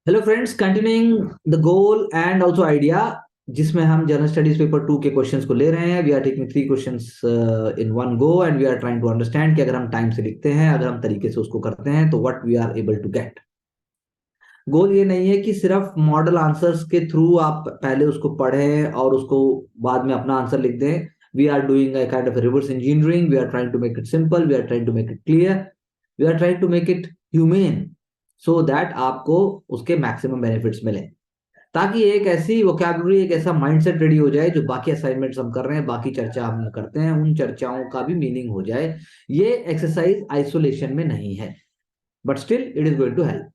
Hello friends, continuing the goal and also idea, जिसमें हम general studies paper 2 के questions को ले रहे हैं। We are taking 3 questions in one go and we are trying to understand कि अगर हम टाइम से लिखते हैं, अगर हम तरीके से उसको करते हैं, तो what we are able to get. Goal ये नहीं है कि सिर्फ मॉडल आंसर्स के थ्रू आप पहले उसको पढ़ें और उसको बाद में अपना आंसर लिख दें। We are doing a kind of reverse engineering. We are trying to make it simple, we are trying to make it clear, we are trying to make it humane, so that आपको उसके maximum benefits मिले, ताकि एक ऐसी vocabulary, एक ऐसा mindset ready हो जाए, जो बाकी असाइनमेंट्स हम कर रहे हैं, बाकी चर्चा हम करते हैं, उन चर्चाओं का भी मीनिंग हो जाए। ये एक्सरसाइज आइसोलेशन में नहीं है, but still it is going to help.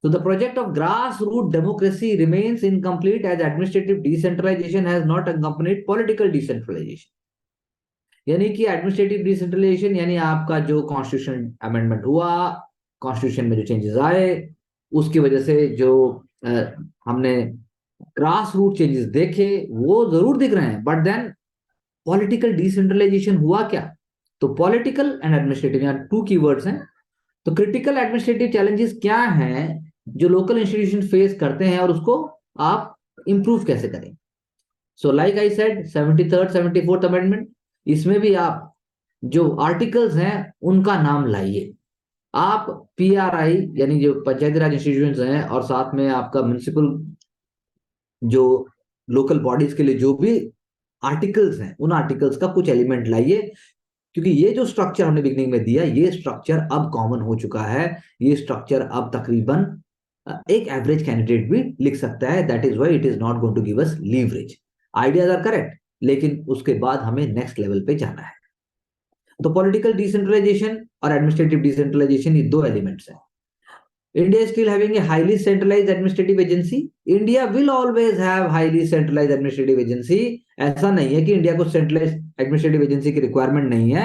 So the project of grassroots democracy remains incomplete as administrative decentralization has not accompanied political decentralization. यानी कि एडमिनिस्ट्रेटिव डिसेंट्रलाइजेशन यानी आपका जो कॉन्स्टिट्यूशन अमेंडमेंट हुआ, कॉन्स्टिट्यूशन में जो चेंजेस आए, उसकी वजह से जो अ, हमने ग्रास रूट चेंजेस देखे, वो जरूर दिख रहे हैं, बट देन पॉलिटिकल डिसेंट्रलाइजेशन हुआ क्या? तो पॉलिटिकल एंड एडमिनिस्ट्रेटिव यहाँ टू कीवर्ड्स हैं। तो क्रिटिकल एडमिनिस्ट्रेटिव चैलेंजेस क्या हैं जो लोकल इंस्टीट्यूशन फेस करते हैं, और उसको आप इंप्रूव कैसे करें? So like I said, 73rd 74th amendment, इसमें भी आप जो आर्टिकल्स हैं उनका नाम लाइए। आप पीआरआई यानी जो पंचायती राज इंस्टीट्यूशंस हैं, और साथ में आपका म्युनिसिपल जो लोकल बॉडीज के लिए जो भी आर्टिकल्स हैं, उन आर्टिकल्स का कुछ एलिमेंट लाइए, क्योंकि ये जो स्ट्रक्चर हमने बिगनिंग में दिया, ये स्ट्रक्चर अब कॉमन हो चुका है। ये स्ट्रक्चर अब तकरीबन एक एवरेज कैंडिडेट भी लिख सकता है। That is why it is not going to give us leverage. Ideas are correct, लेकिन उसके बाद हमें नेक्स्ट लेवल पे जाना है। तो पॉलिटिकल डिसेंट्रलाइजेशन और एडमिनिस्ट्रेटिव डिसेंट्रलाइजेशन, ये दो एलिमेंट्स हैं। India is still having a highly centralized administrative agency. India will always have highly centralized administrative agency. ऐसा नहीं है कि इंडिया को सेंट्रलाइज्ड एडमिनिस्ट्रेटिव एजेंसी की रिक्वायरमेंट नहीं है।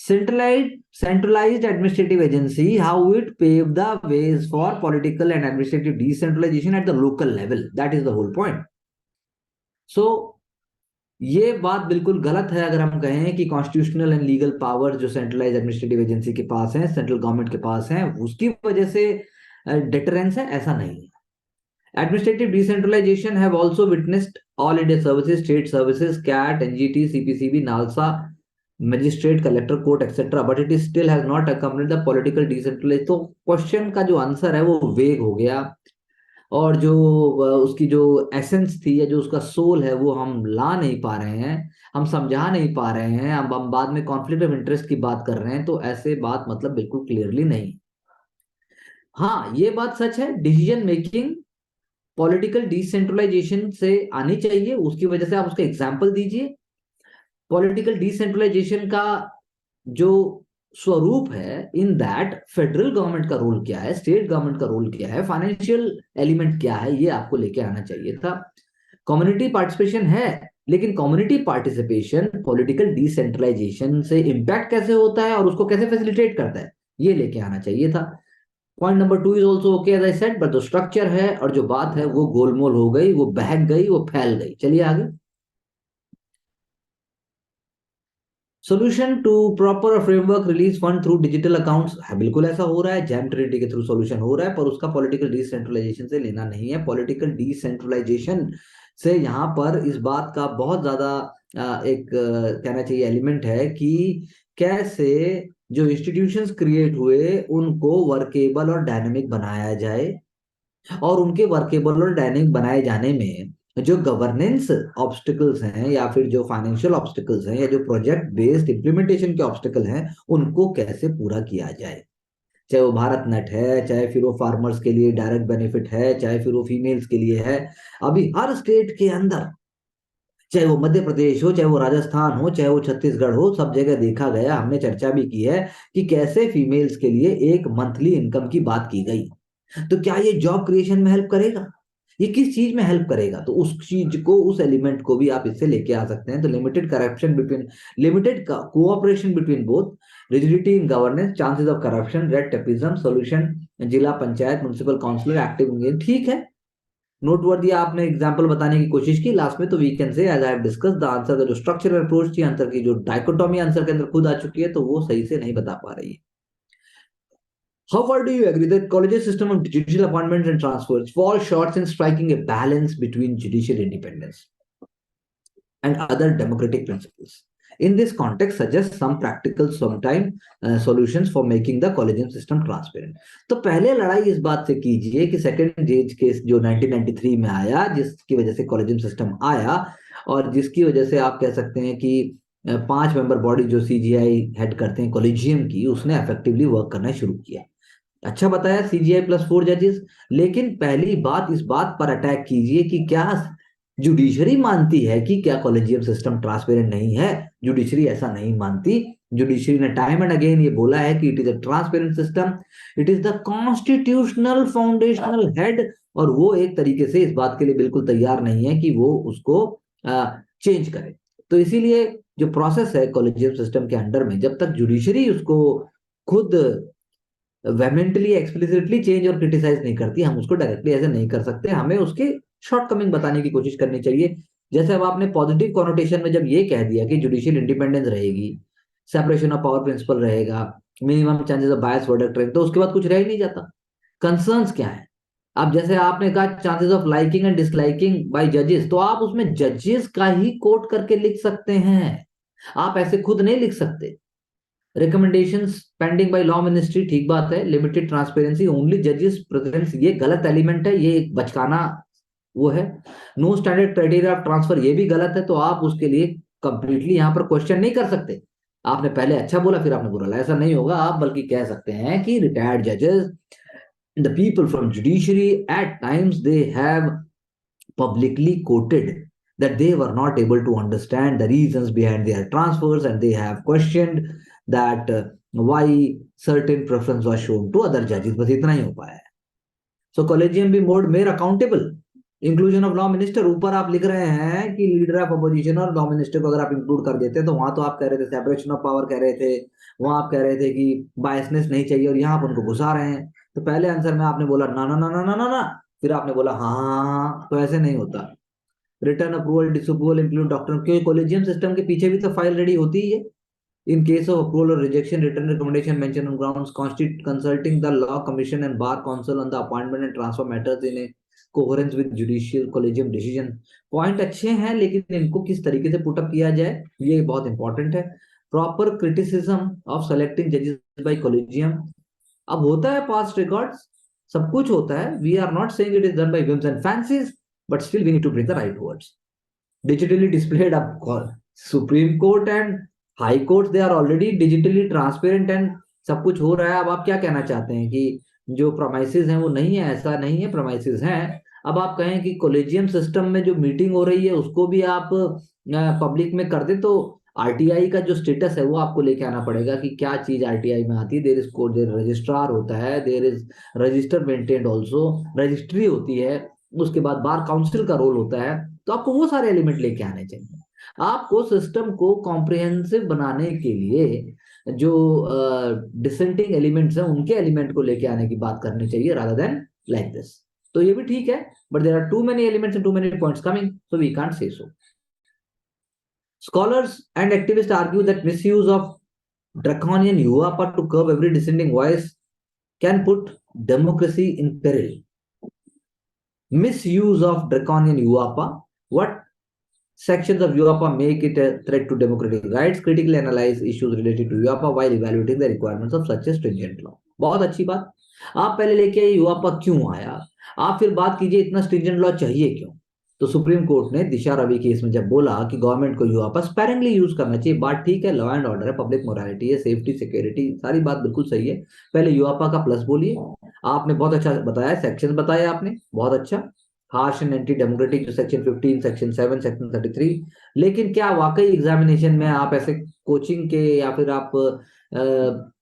Centralized administrative agency, how it pave the ways for political and administrative decentralization at the local level. That is the whole point. So ये बात बिल्कुल गलत है अगर हम कहें कि कॉन्स्टिट्यूशनल एंड लीगल पावर जो सेंट्रलाइज एडमिनिस्ट्रेटिव एजेंसी के पास है, सेंट्रल गवर्नमेंट के पास है, उसकी वजह से डिटरेंस है। ऐसा नहीं है। Administrative decentralization have also witnessed all India services, state services, CAT, NGT, CPCB, NALSA, magistrate, collector, court etcetera, but it is still has not accompanied the political decentralize. तो क्वेश्चन का जो आंसर है वो वेग हो गया, और जो उसकी जो एसेंस थी या जो उसका सोल है, वो हम ला नहीं पा रहे हैं, हम समझा नहीं पा रहे हैं। अब हम बाद में कॉन्फ्लिक्ट ऑफ इंटरेस्ट की बात कर रहे हैं, तो ऐसे बात मतलब बिल्कुल क्लियरली नहीं। हाँ, ये बात सच है, डिसीजन मेकिंग पॉलिटिकल डिसेंट्रलाइजेशन से आनी चाहिए। उसकी वजह से आप उसका एग्जाम्पल दीजिए। पॉलिटिकल डिसेंट्रलाइजेशन का जो स्वरूप है, इन दैट फेडरल गवर्नमेंट का रोल क्या है, स्टेट गवर्नमेंट का रोल क्या है, फाइनेंशियल एलिमेंट क्या है, ये आपको लेके आना चाहिए था। कम्युनिटी पार्टिसिपेशन है, लेकिन कम्युनिटी पार्टिसिपेशन पॉलिटिकल डिसेंट्रलाइजेशन से इंपैक्ट कैसे होता है और उसको कैसे फैसिलिटेट करता है, ये लेके आना चाहिए था। Point number 2 is also okay as I said, but जो स्ट्रक्चर है और जो बात है वो गोलमोल हो गई, वो बहक गई, वो फैल गई। चलिए आगे। Solution to proper framework release fund through digital accounts है, बिल्कुल ऐसा हो रहा है, जैम ट्रिनिटी के थ्रू सोल्यूशन हो रहा है, पर उसका पॉलिटिकल डिसेंट्रलाइजेशन से लेना नहीं है। पॉलिटिकल डिसेंट्रलाइजेशन से यहाँ पर इस बात का बहुत ज्यादा एक कहना चाहिए एलिमेंट है कि कैसे जो इंस्टीट्यूशंस क्रिएट हुए उनको वर्केबल और डायनेमिक बनाया जाए, और उनके वर्केबल और डायनेमिक बनाए जाने में जो गवर्नेंस ऑब्स्टिकल्स हैं, या फिर जो फाइनेंशियल ऑब्स्टिकल्स हैं, या जो प्रोजेक्ट बेस्ड इंप्लीमेंटेशन के ऑब्स्टिकल हैं, उनको कैसे पूरा किया जाए। चाहे वो भारत नेट है, चाहे फिर वो फार्मर्स के लिए डायरेक्ट बेनिफिट है, चाहे फिर वो फीमेल्स के लिए है। अभी हर स्टेट के अंदर, चाहे वो मध्य प्रदेश हो, चाहे वो राजस्थान हो, चाहे वो छत्तीसगढ़ हो, सब जगह देखा गया, हमने चर्चा भी की है कि कैसे फीमेल्स के लिए एक मंथली इनकम की बात की गई। तो क्या ये जॉब क्रिएशन में हेल्प करेगा? ये किस चीज में हेल्प करेगा? तो उस चीज को, उस एलिमेंट को भी आप इससे लेके आ सकते हैं। तो limited corruption between, limited cooperation between both, rigidity in governance, chances of corruption, red tapism, solution जिला पंचायत, म्युनिसिपल काउंसिलर, एक्टिव। ठीक है, नोटवर्दी आपने एग्जांपल बताने की कोशिश की लास्ट में, तो we can say as I have discuss the answer का जो स्ट्रक्चरल अप्रोच थी, आंसर की जो डाइकोटोमी आंसर के अंदर खुद आ चुकी है, तो वो सही से नहीं बता पा रही है। How far do you agree that college's system of judicial appointments and transfers falls short in striking a balance between judicial independence and other democratic principles? In this context, suggest some practical, sometime solutions for making the collegium system transparent. तो पहले लड़ाई इस बात से कीजिए कि second जेज case जो 1993 में आया, जिसकी वजह से कॉलेजियम सिस्टम आया और जिसकी वजह से आप कह सकते हैं कि 5 मेंबर बॉडी जो सीजीआई हेड करते हैं कॉलेजियम की, उसने इफेक्टिवली वर्क करना शुरू किया। अच्छा बताया सीजीआई +4 जजेस, लेकिन पहली बात इस बात पर अटैक कीजिए कि क्या जुडिशरी मानती है कि क्या कॉलेजियम सिस्टम ट्रांसपेरेंट नहीं है। जुडिशरी ऐसा नहीं मानती। जुडिशरी ने टाइम एंड अगेन ये बोला है कि it is a transparent system, it is the constitutional foundational head, और वो एक तरीके से इस बात के लिए बिल्कुल तैयार नहीं है कि वो उसको चेंज करे। तो इसीलिए जो प्रोसेस है कॉलेजियम सिस्टम के अंडर में, जब तक जुडिशरी उसको खुद वेमेंटली एक्सप्लिसिटली चेंज और क्रिटिसाइज नहीं करती, हम उसको डायरेक्टली ऐसे नहीं कर सकते। हमें उसके शॉर्टकमिंग बताने की कोशिश करनी चाहिए। जैसे अब आपने पॉजिटिव कॉनोटेशन में जब ये कह दिया कि जुडिशियल इंडिपेंडेंस रहेगी, सेपरेशन ऑफ पावर प्रिंसिपल रहेगा, minimum chances of bias verdict रहेंगे, तो उसके बाद कुछ रह ही नहीं जाता। कंसर्न्स क्या है? अब जैसे आपने कहा chances of liking and disliking by जजेस, तो आप उसमें जजेस का ही कोट करके लिख सकते हैं, आप ऐसे खुद नहीं लिख सकते। Recommendations pending by law ministry, ठीक बात है। लिमिटेड ट्रांसपेरेंसी, ओनली जजेस प्रेजेंस, ये गलत एलिमेंट है, ये एक बचकाना वो है। No standard criteria of transfer, ये भी गलत है। तो आप उसके लिए कंप्लीटली यहां पर क्वेश्चन नहीं कर सकते। आपने पहले अच्छा बोला फिर आपने बुरा, ऐसा नहीं होगा। आप बल्कि कह सकते हैं कि रिटायर्ड जजेस, the people from judiciary, at times they have publicly quoted that they were not able to understand the reasons behind their transfers, and they have questioned that why certain preference was shown to other judges। बस इतना ही हो पाया है। So collegium be made more accountable, inclusion of law minister. ऊपर आप लिख रहे हैं कि लीडर ऑफ अपोजिशन और लॉ मिनिस्टर को अगर आप इंक्लूड कर देते तो वहां तो आप कह रहे थे सेपरेशन ऑफ पावर कह रहे थे, वहां आप कह रहे थे कि बायसनेस नहीं चाहिए, और यहाँ आप उनको घुसा रहे हैं। तो पहले आंसर में आपने बोला ना ना ना ना ना ना ना, फिर आपने बोला हाँ, तो ऐसे नहीं होता। Return approval disapproval include doctor, क्योंकि कॉलेजियम सिस्टम के पीछे भी तो फाइल रेडी होती ही है। In case of approval or rejection, written recommendation mentioned on grounds consulting the law commission and bar council on the appointment and transfer matters in a coherence with judicial collegium decision। Point अच्छे हैं, लेकिन इनको किस तरीके से put up किया जाए ये बहुत इंपॉर्टेंट है। प्रॉपर क्रिटिसिज्म ऑफ सेलेक्टिंग जजेस बाय कॉलेजियम, अब होता है पास्ट रिकॉर्ड्स, सब कुछ होता है। We are not saying it is done by whims and fancies, but still we need to bring the right words. Digitally displayed up Supreme Court and High Court, they are already digitally transparent and सब कुछ हो रहा है। अब आप क्या कहना चाहते हैं कि जो प्रोमाइसेस हैं वो नहीं है? ऐसा नहीं है, प्रोमाइसेस हैं। अब आप कहें कि कॉलेजियम सिस्टम में जो मीटिंग हो रही है उसको भी आप पब्लिक में कर दे, तो आरटीआई का जो स्टेटस है वो आपको लेके आना पड़ेगा कि क्या चीज आरटीआई में आती है। There is code, there registrar होता है, there is register maintained also, registry होती है, उसके बाद बार काउंसिल का रोल होता है। तो आपको वो सारे एलिमेंट लेके आने चाहिए। आपको सिस्टम को कॉम्प्रिहेंसिव बनाने के लिए जो डिसेंटिंग एलिमेंट्स हैं उनके एलिमेंट को लेके आने की बात करनी चाहिए, रादर देन लाइक दिस। तो ये भी ठीक है, but there are too many elements and too many points coming, so we can't say so. Scholars and activists argue that misuse of draconian UAPA to curb every dissenting voice can put democracy in peril. Misuse of draconian UAPA. What sections of UAPA make it a threat to democratic rights? Critically analyze issues related to UAPA while evaluating the requirements of such a stringent law। बहुत अच्छी बात। आप पहले लेके आए UAPA क्यों आया, आप फिर बात कीजिए इतना स्ट्रिंजेंट लॉ चाहिए क्यों। तो सुप्रीम कोर्ट ने दिशा रवि केस में जब बोला कि गवर्नमेंट को UAPA स्पेरिंगली यूज करना चाहिए, बात ठीक है, लॉ एंड ऑर्डर है, पब्लिक मोरालिटी है, सेफ्टी सिक्योरिटी, सारी बात बिल्कुल सही है। पहले UAPA का प्लस बोलिए। आपने बहुत अच्छा बताया, सेक्शन बताया आपने, बहुत अच्छा। हार्श एंड एंटी डेमोक्रेटिक जो सेक्शन 15, सेक्शन 7, सेक्शन 33। लेकिन क्या वाकई एग्जामिनेशन में आप ऐसे कोचिंग के या फिर आप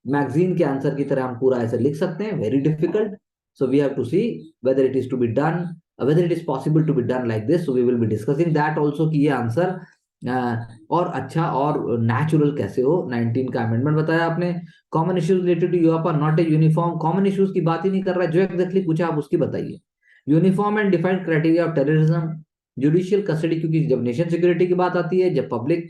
मैगजीन के आंसर की तरह हम पूरा ऐसे लिख सकते हैं? Very difficult. So we have to see whether it is to be done, whether it is possible to be done like this, so we will be discussing that also कि ये आंसर और अच्छा और नेचुरल कैसे हो। 19 का amendment बताया आपने। Common issues related to UAPA not a uniform, common issues की बात ही नहीं कर रहा है, जो एग्जैक्टली पूछा आप उसकी बताइए। Uniform and defined criteria of terrorism, judicial custody, क्योंकि जब नेशन सिक्योरिटी की बात आती है, जब पब्लिक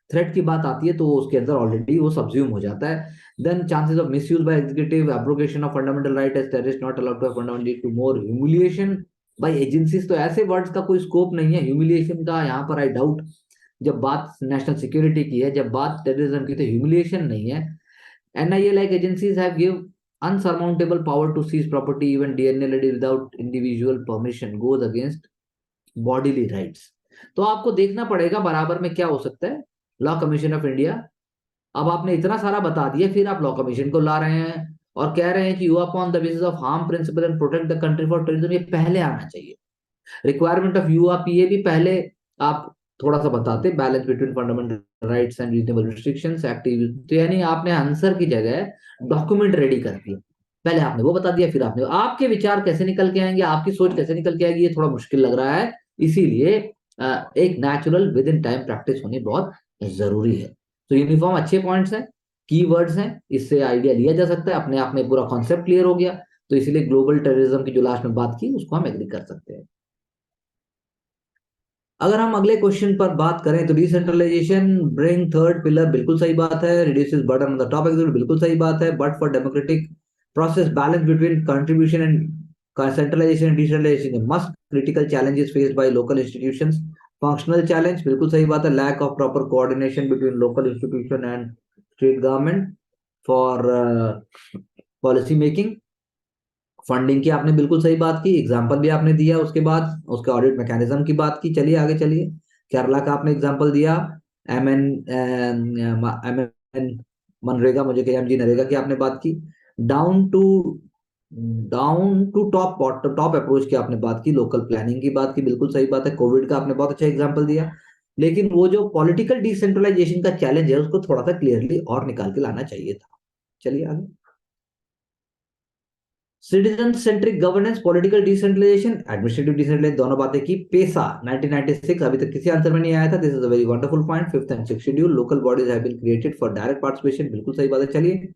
थ्रेट की बात आती है तो उसके अंदर ऑलरेडी वो सब्ज्यूम हो जाता है. Then chances of misuse by executive, abrogation of fundamental right as terrorist not allowed to have fundamentally to more humiliation by agencies. तो ऐसे वर्ड्स का कोई स्कोप नहीं है ह्यूमिलिएशन का यहाँ पर, आई डाउट. जब बात नेशनल सिक्योरिटी की है, जब बात टेररिज्म की, तो ह्यूमिलिएशन नहीं है. NIA like agencies have give unsurmountable power to seize property. Even DNA without individual permission goes against bodily rights. तो आपको देखना पड़ेगा बराबर में क्या हो सकता है. लॉ कमीशन ऑफ इंडिया, अब आपने इतना सारा बता दिया, फिर आप लॉ कमीशन को ला रहे हैं और कह रहे हैं कि you upon the basis of harm principal and protect the country for terrorism. ये पहले आना चाहिए. रिक्वायरमेंट ऑफ यूआपीए भी पहले आप थोड़ा सा बताते, balance between fundamental rights and reasonable restrictions active. तो यानी आपने आंसर की जगह डॉक्यूमेंट रेडी कर दिया. पहले आपने वो बता दिया, फिर आपने आपके विचार कैसे निकल के आएंगे, आपकी सोच कैसे निकल के आएगी, ये थोड़ा मुश्किल लग रहा है. इसीलिए एक natural with in time practice होनी बहुत जरूरी है. तो यूनिफॉर्म अच्छे पॉइंट्स हैं, कीवर्ड्स हैं, इससे आइडिया लिया जा सकता है. अपने आप में पूरा कॉन्सेप्ट क्लियर हो गया. तो इसीलिए ग्लोबल टेररिज्म की जो लास्ट में बात की उसको हम एग्री कर सकते हैं. अगर हम अगले क्वेश्चन पर बात करें तो डिसेंट्रलाइजेशन ब्रिंग थर्ड पिलर, बिल्कुल सही बात है. Reduces burden on the top executive, बिल्कुल सही बात है. But for democratic process balance between contribution and centralization and decentralization must critical challenges faced by local institutions. Functional challenge, बिल्कुल सही बात है. Lack of proper coordination between local institution and state government for policy making. Funding की आपने बिल्कुल सही बात की, एग्जाम्पल भी आपने दिया. उसके बाद उसके ऑडिट मैकेनिज्म की बात की. चलिए आगे चलिए. केरला का आपने एग्जाम्पल दिया. एम एन मनरेगा, मुझे कहा MG नरेगा की आपने बात की. Down to down to top top approach की आपने बात की. लोकल प्लानिंग की बात की, बिल्कुल सही बात है. कोविड का आपने बहुत अच्छा एग्जाम्पल दिया. लेकिन वो जो पॉलिटिकल डिसेंट्रलाइजेशन का चैलेंज है उसको थोड़ा सा क्लियरली और निकाल के लाना चाहिए था. चलिए आगे. Citizen centric governance, political decentralization, administrative decentralization, दोनों बातें की. पेसा 1996 अभी तक किसी आंसर में नहीं आया था. This is a very wonderful point. Fifth and sixth schedule, local bodies have been created for direct participation, बिल्कुल सही बात है. चलिए.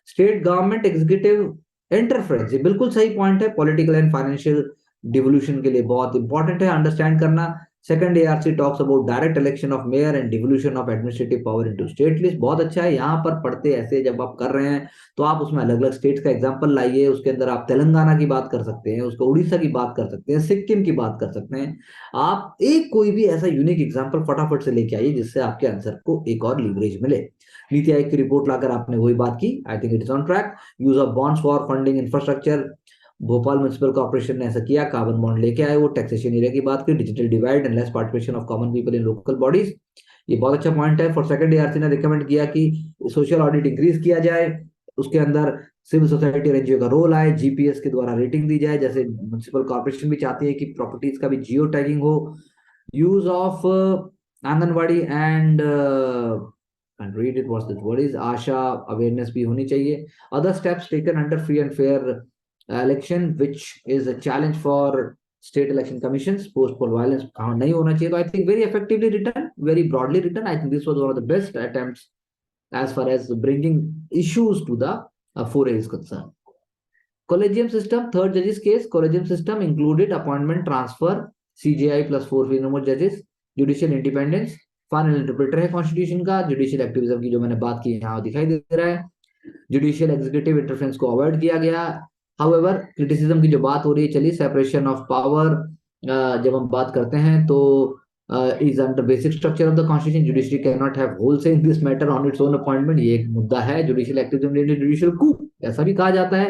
स्टेट गवर्नमेंट एग्जीक्यूटिव इंटरफेरेंस, ये बिल्कुल सही पॉइंट है. पॉलिटिकल एंड फाइनेंशियल डिवोल्यूशन के लिए बहुत इंपॉर्टेंट है अंडरस्टैंड करना. Second ARC talks about direct election of mayor and devolution of administrative power into state list, बहुत अच्छा है. यहाँ पर पढ़ते ऐसे जब आप कर रहे हैं तो आप उसमें अलग अलग स्टेट्स का एग्जांपल लाइए. उसके अंदर आप तेलंगाना की बात कर सकते हैं, उसको उड़ीसा की बात कर सकते हैं, सिक्किम की बात कर सकते हैं. आप एक कोई भी ऐसा यूनिक एग्जांपल फटाफट से लेके आइए जिससे आपके आंसर को एक और लीवरेज मिले. नीति आयोग की रिपोर्ट लाकर आपने वही बात की. I think it is on track. Use of bonds for funding infrastructure, Bhopal municipal corporation ने ऐसा किया. कार्बन बॉन्ड लेके आए वो. टैक्सेशन एरिया की बात की. Digital divide and less participation of common people in local bodies, ये बहुत अच्छा पॉइंट है. फॉर सेकंड ARC ने रिकमेंड किया कि सोशल ऑडिट इंक्रीज किया जाए. उसके अंदर सिविल सोसाइटी और NGO का रोल आए. GPS के द्वारा रेटिंग दी जाए, जैसे म्युनिसिपल कॉर्पोरेशन भी चाहती है कि प्रॉपर्टीज का भी जियो टैगिंग हो. Use of anganwadi and read it what's this word is Asha awareness भी होनी चाहिए. Other steps taken under free and fair election which is a challenge for state election commissions. Post pole violence कहाँ नहीं होना चाहिए. तो I think very effectively return, very broadly return. I think this was one of the best attempts as far as bringing issues to the foray is concerned. Collegium system, third judges case, collegium system included appointment, transfer, CJI plus 4 fewer judges, judicial independence, final interpreter है constitution का. Judicial activism की जो मैंने बात की यहाँ दिखाई दे रहा है. जुडिशियल एग्जीक्यूटिव इंटरफेरेंस को अवॉइड किया गया. हाउएवर क्रिटिसिज्म की जो बात हो रही है, चलिए. सेपरेशन ऑफ पावर जब हम बात करते हैं तो is under basic structure of the constitution. Judiciary cannot have whole say in this matter on its own appointment. ये एक मुद्दा है. जुडिशियल एक्टिविज्म जुडिशियल coup ऐसा भी कहा जाता है.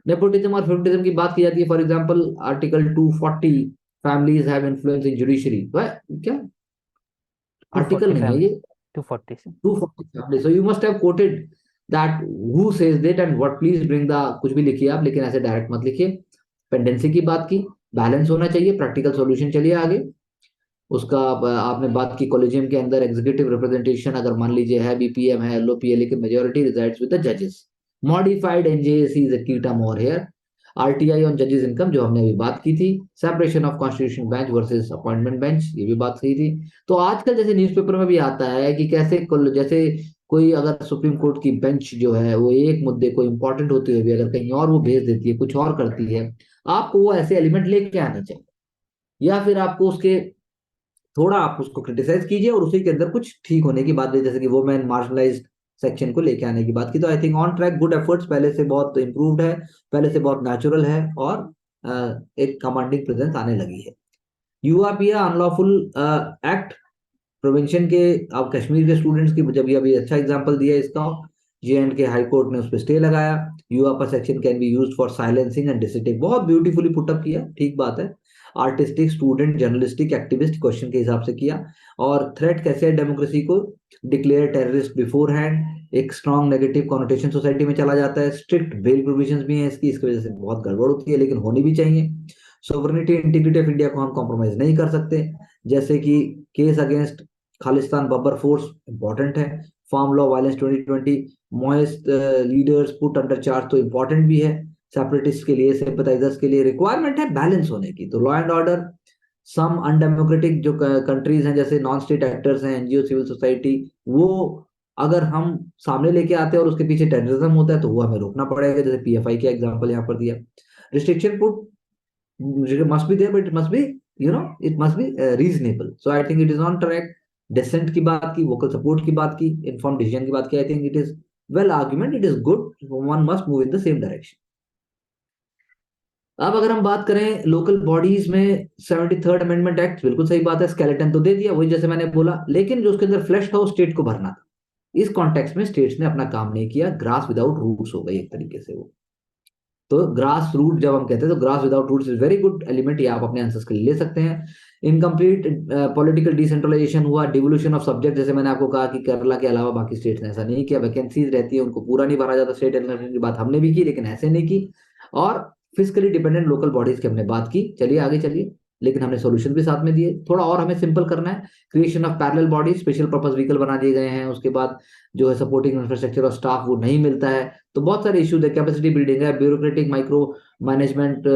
नेपोटिज्म और फेवरेटिज्म की बात की जाती है. For example article 240 families have influence in judiciary. क्या आर्टिकल नहीं है ये, 240 family. So you must have coated that who says that and what. Please bring the, कुछ भी लिखिए आप, लेकिन ऐसे डायरेक्ट मत लिखिए. पेंडेंसी की बात की. बैलेंस होना चाहिए. Practical solution. चलिए आगे. उसका आपने बात की कॉलेजियम के अंदर एग्जीक्यूटिव रिप्रेजेंटेशन, अगर मान लीजिए है BPM है LOP है, लेकिन मेजोरिटी रिजाइड्स विद द जजेस. मॉडिफाइड NJAC इज अ की term over here. RTI on जजेस इनकम जो हमने अभी बात की थी. Separation of constitution bench versus appointment bench, ये भी बात सही थी. तो आजकल जैसे न्यूज़पेपर में भी आता है कि कैसे जैसे कोई अगर सुप्रीम कोर्ट की बेंच जो है वो एक मुद्दे को इंपॉर्टेंट होते हुए भी अगर कहीं और वो भेज देती है, कुछ और करती है, आपको वो ऐसे एलिमेंट लेके आने चाहिए. या फिर आपको उसके थोड़ा आप उसको क्रिटिसाइज कीजिए और उसी के अंदर कुछ ठीक होने की बात भी, जैसे कि वुमेन मार्जिनलाइज्ड सेक्शन को लेके आने की बात की, तो I think on track, good efforts, पहले से बहुत इम्प्रूव्ड है, पहले से बहुत नेचुरल है, और एक कमांडिंग प्रेजेंस आने लगी है। यूआपीए अनलॉफुल एक्ट प्रिवेंशन के, अब कश्मीर के स्टूडेंट्स की, जब ये अभी अच्छा एग्जांपल दिया इसका, J&K हाई कोर्ट ने उस पर स्टे लगाया। UAPA section can be used for silencing and dissenting, बहुत ब्यूटीफुली पुटअप किया, ठीक बात है। Artistic, student, journalistic, activist question के हिसाब से किया। और थ्रेट कैसे है डेमोक्रेसी को, डिक्लेयर टेररिस्ट बिफोर हैंड, एक स्ट्रॉन्ग नेगेटिव कॉनोटेशन सोसाइटी में चला जाता है, स्ट्रिक्ट बेल प्रोविजंस भी हैं इसकी वजह से बहुत गड़बड़ होती है, लेकिन होनी भी चाहिए। सोवरेनिटी इंटीग्रिटी ऑफ इंडिया को हम कॉम्प्रोमाइज नहीं कर सकते, जैसे कि case against Khalistan Babbar force important है, farm law violence 2020, Maoist leaders put under charge तो इंपॉर्टेंट भी है, सेपरेटिस्ट के लिए, सिंपैथाइजर्स के लिए रिक्वायरमेंट है बैलेंस होने की। तो law and order, some undemocratic जो कंट्रीज हैं, जैसे नॉन स्टेट एक्टर्स हैं, एनजीओ, सिविल सोसाइटी, वो अगर हम सामने लेके आते हैं और उसके पीछे टेररिज्म होता है तो वो हमें रोकना पड़ेगा, जैसे पीएफआई का एग्जांपल यहाँ पर दिया। Restriction put must be there, but it must be, it must be reasonable. So I think it is on track. Dissent की बात की, vocal support की बात की, informed decision की बात की, I think it is well argument, it is good, one must move in the same direction. अब अगर हम बात करें लोकल बॉडीज में, 73rd अमेंडमेंट एक्ट, बिल्कुल सही बात है, स्केलेटन तो दे दिया, वही जैसे मैंने बोला, लेकिन जो उसके अंदर फ्लैश था वो स्टेट को भरना था। इस कॉन्टेक्स्ट में स्टेट्स ने अपना काम नहीं किया, ग्रास विदाउट रूट्स हो गई एक तरीके से वो। तो ग्रास रूट जब हम कहते हैं तो grass without roots is very good element, ये आप अपने आंसर्स के लिए ले सकते हैं। इनकम्प्लीट पॉलिटिकल डिसेंट्रलाइजेशन हुआ, डिवोल्यूशन ऑफ सब्जेक्ट, जैसे मैंने आपको कहा कि केरला के अलावा बाकी स्टेट्स ने ऐसा नहीं किया, वैकेंसीज रहती है उनको पूरा नहीं भरा जाता, स्टेट एलोकेशन की बात हमने भी की लेकिन ऐसे नहीं की। और फिजिकली डिपेंडेंट लोकल बॉडीज की हमने बात की, चलिए आगे चलिए, लेकिन हमने सॉल्यूशन भी साथ में दिए। थोड़ा और हमें सिंपल करना है, creation of parallel body, special purpose vehicle बना दिए गए हैं, उसके बाद जो है सपोर्टिंग इंफ्रास्ट्रक्चर और स्टाफ वो नहीं मिलता है, तो बहुत सारे इश्यूज है, कैपेसिटी बिल्डिंग है, ब्यूरोक्रेटिक माइक्रो मैनेजमेंट,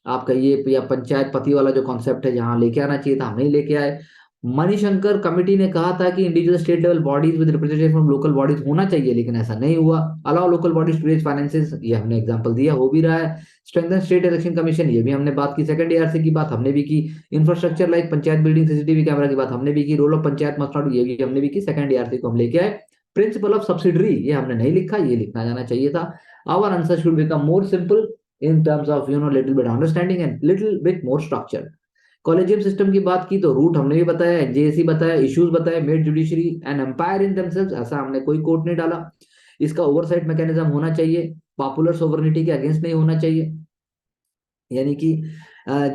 आप कहिए, या पंचायत पति वाला जो कॉन्सेप्ट है, जहां लेके आना चाहिए था हम नहीं लेके आए। मणिशंकर कमेटी ने कहा था कि individual state level bodies with representation from local bodies होना चाहिए, लेकिन ऐसा नहीं हुआ। Allow local bodies to raise finances, ये हमने एग्जांपल दिया, हो भी रहा है। स्ट्रेंथन स्टेट इलेक्शन कमीशन, ये भी हमने बात की। सेकंड एआरसी की बात हमने भी की। Infrastructure like panchayat building, CCTV camera की बात हमने भी की। Role of panchayat must not, ये भी हमने भी की, सेकंड एआरसी को हम लेके आए। प्रिंसिपल ऑफ सब्सिडरी, ये हमने नहीं लिखा, ये लिखना जाना चाहिए था। Our answer should become more simple in terms of little bit understanding and little bit more structure। Collegium system की बात की तो रूट हमने भी बताया, जेएसी बताया, इश्यूज बताया, made judiciary and empire in themselves, ऐसा हमने कोई कोर्ट नहीं डाला। इसका ओवरसाइट मैकेनिज्म होना चाहिए, पॉपुलर सोवरेनिटी के अगेंस्ट नहीं होना चाहिए, यानी कि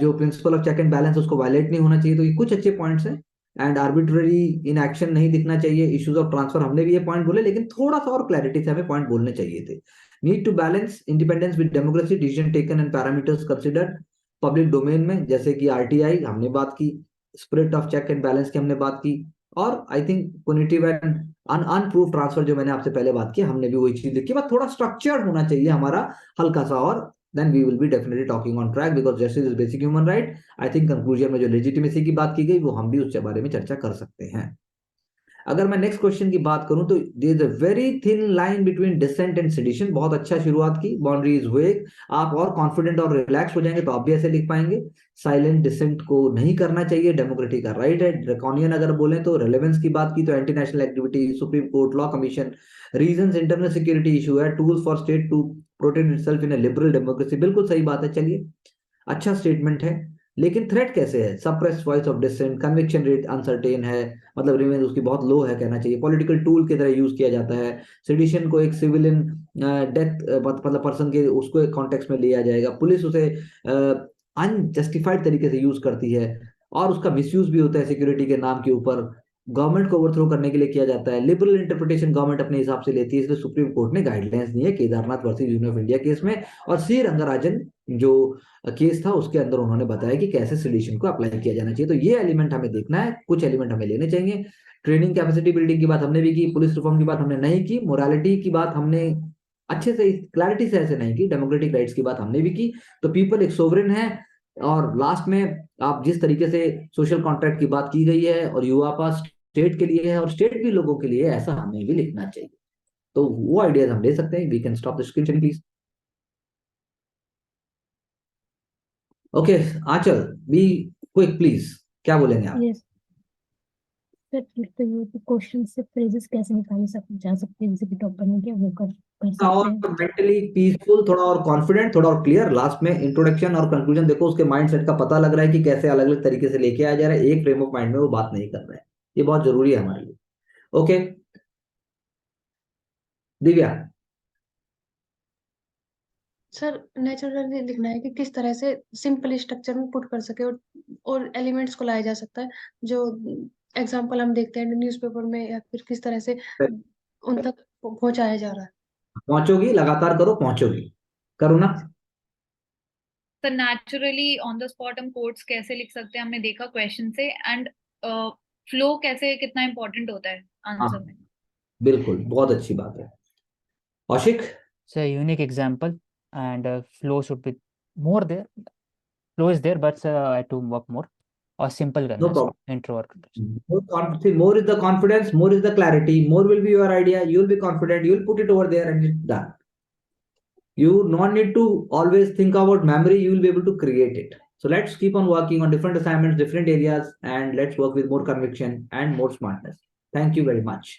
जो principle of check and balance उसको वायलेट नहीं होना चाहिए। तो ये कुछ अच्छे पॉइंट्स हैं। एंड आर्बिट्ररी इन एक्शन नहीं दिखना चाहिए, इश्यूज ऑफ ट्रांसफर हमने भी ये पॉइंट बोले, लेकिन थोड़ा सा और क्लैरिटी से हमें पॉइंट बोलने चाहिए थे। Need to balance independence with democracy, decision taken and parameters considered public domain में, जैसे कि आरटीआई हमने बात की, spirit of check and balance की हमने बात की, और I think punitive and unproved transfer जो मैंने आपसे पहले बात की, हमने भी वही चीज देखी। बस थोड़ा स्ट्रक्चर होना चाहिए हमारा हल्का सा, और then we will be definitely talking on track, because justice is basic human right। I think conclusion में जो legitimacy की बात की गई वो हम भी उसके बारे में चर्चा कर सकते हैं। अगर मैं नेक्स्ट क्वेश्चन की बात करूं तो there is a very thin line between dissent and sedition, बहुत अच्छा शुरुआत की, बाउंड्री इज वेग, आप और कॉन्फिडेंट और रिलैक्स हो जाएंगे तो आप भी ऐसे लिख पाएंगे। साइलेंट डिसेंट को नहीं करना चाहिए, डेमोक्रेटिक का राइट है। ड्रैकोनियन अगर बोले तो रेलेवेंस की बात की तो anti national activity, supreme court, law commission, reasons internal security issue है, tools for state to protect itself in a liberal democracy, बिल्कुल सही बात है, चलिए अच्छा स्टेटमेंट है। लेकिन थ्रेट कैसे है, suppress voice of dissent, conviction rate uncertain है, मतलब रिवेंज उसकी बहुत लो है कहना चाहिए, पॉलिटिकल टूल की तरह यूज किया जाता है, सेडिशन को एक सिविलियन डेथ, मतलब पर्सन के उसको एक कॉन्टेक्स्ट में लिया जाएगा, पुलिस उसे अनजस्टिफाइड तरीके से यूज करती है, और उसका मिसयूज भी होता है सिक्योरिटी के नाम के ऊपर, गवर्नमेंट को ओवरथ्रो करने के लिए किया जाता है, लिबरल इंटरप्रिटेशन गवर्नमेंट अपने हिसाब से लेती है, इसलिए सुप्रीम कोर्ट ने गाइडलाइंस दी है Kedarnath versus union of India case में। और सी रंगराजन जो केस था उसके अंदर उन्होंने बताया कि कैसे सिडिशन को अप्लाई किया जाना चाहिए। तो ये एलिमेंट हमें देखना है, कुछ एलिमेंट हमें लेने चाहिए। ट्रेनिंग कैपेसिटी बिल्डिंग की बात हमने भी की, पुलिस रिफॉर्म की बात हमने नहीं की, मोरालिटी की बात हमने अच्छे से क्लैरिटी से ऐसे नहीं की, डेमोक्रेटिक राइट्स की बात हमने भी की। तो पीपल एक सोवरेन है, और लास्ट में आप जिस तरीके से सोशल कॉन्ट्रैक्ट की बात की गई है, और युवा पास स्टेट के लिए है और स्टेट भी लोगों के लिए है, ऐसा हमें भी लिखना चाहिए। तो वो आइडियाज हम ले सकते हैं। We can stop the screen please. Okay, Anchal, be quick please, क्या बोलेंगे आप? यस, सर तो ये क्वेश्चन से फ्रेजेस कैसे निकाले जा सकते हैं, जैसे कि टॉपर ने किया वो कर सकते और हैं। मेंटली पीसफुल, थोड़ा और कॉन्फिडेंट, थोड़ा और क्लियर। लास्ट में इंट्रोडक्शन और कंक्लूजन देखो, उसके माइंडसेट का पता लग रहा है कि कैसे अलग अलग तरीके से लेके आया जा रहा है, एक फ्रेम ऑफ माइंड में वो बात नहीं कर रहे हैं। ये बहुत जरूरी है हमारे लिए। ओके दिव्या। सर नेचुरली लिखना है कि किस तरह से सिंपल स्ट्रक्चर में पुट कर सके, और एलिमेंट्स को लाया जा सकता है, जो एग्जांपल हम देखते हैं न्यूज़पेपर में, या फिर किस तरह से उन तक पहुंचाया जा रहा है। पहुंचोगी, लगातार करो, पहुंचोगी। करो ना। तो नेचुरली ऑन द स्पॉट हम कोड्स कैसे लिख सकते हैं, हमने देखा क्वेश्चन से, एंड फ्लो कैसे कितना इंपॉर्टेंट होता है आंसर हाँ में। बिल्कुल, बहुत अच्छी बात है। Kaushik. It's a unique example, and flow should be more there. Flow is there, but I have to work more. और simple नो करना है प्रॉब्लम। इसको, intro और More is the confidence, more is the clarity, more will be your idea. You will be confident. You will put it over there and it's done. You not need to always think about memory. You will be able to create it. So let's keep on working on different assignments, different areas, and let's work with more conviction and more smartness. Thank you very much.